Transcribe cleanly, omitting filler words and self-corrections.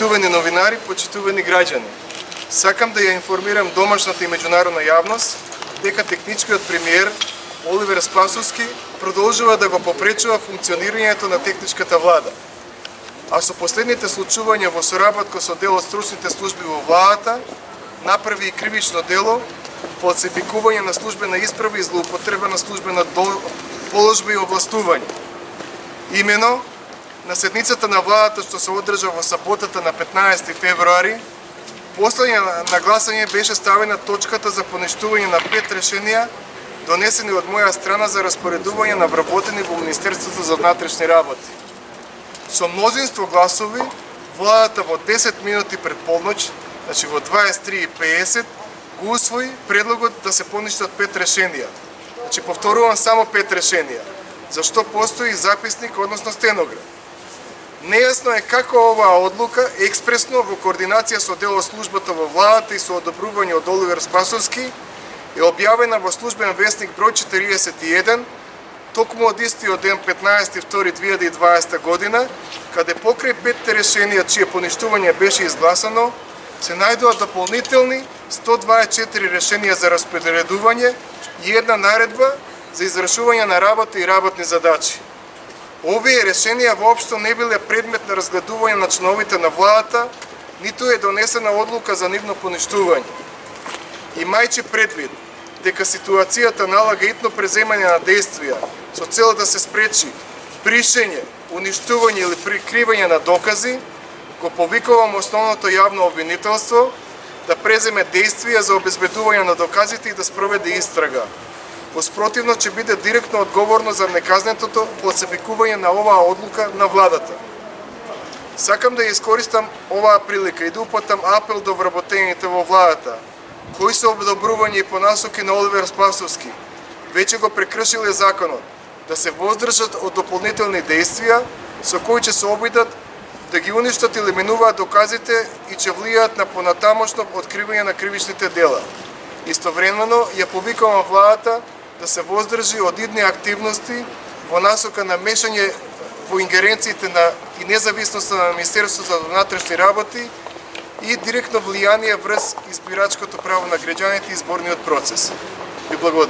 Почитувани новинари, почитувани граѓани. Сакам да ја информирам домашната и меѓународна јавност дека техничкиот премиер Оливер Спасовски продолжува да го попречува функционирањето на техничката влада. А со последните случувања во соработка со дел од стручните служби во владата, направи и кривично дело, фалсификување на службена исправа и злоупотреба на службена положба и овластување. Имено, на седницата на владата што се одржа во саботата на 15 февруари, последње на гласање беше ставена точката за поништување на 5 решенија донесени од моја страна за распоредување на вработени во Министерството за внатрешни работи. Со мнозинство гласови, владата во 10 минути пред полноќ, значи во 23:50, го усвои предлогот да се поништат 5 решенија. Значи повторувам само 5 решенија, зашто постои записник, односно стенограм. Нејасно е како оваа одлука експресно во координација со дел од службата во владата и со одобрување од Оливер Спасовски е објавена во службен весник број 41, токму од истиот ден 15.2.2020 година, каде покрај 5 решенија чие поништување беше изгласано, се најдоа дополнителни 124 решенија за распределување и една наредба за извршување на работа и работни задачи. Овие решенија воопшто не биле предмет на разгледување на членовите на владата, ниту е донесена одлука за нивно поништување. Имајќи предвид дека ситуацијата налага итно преземање на действија со цел да се спречи бришење, уништување или прикривање на докази, го повикувам основното јавно обвинителство да преземе действија за обезбедување на доказите и да спроведе истрага. Воспротивно ќе биде директно одговорно за неказнетото фалсификување на оваа одлука на владата. Сакам да ја искористам оваа прилика и да упатам апел до вработените во владата, кои се одобрување и понасоки на Оливер Спасовски, веќе го прекршиле законот, да се воздржат од дополнителни действија со кои ќе се обидат да ги уништат или менуваат доказите и ќе влијаат на понатамошно откривање на кривичните дела. Истовремено ја повикувам владата да се воздржи од идни активности во насока на мешање во ингеренциите на и независноста на Министерството за внатрешни работи и директно влијание врз избирачкото право на граѓаните и изборниот процес. Ви благодарам.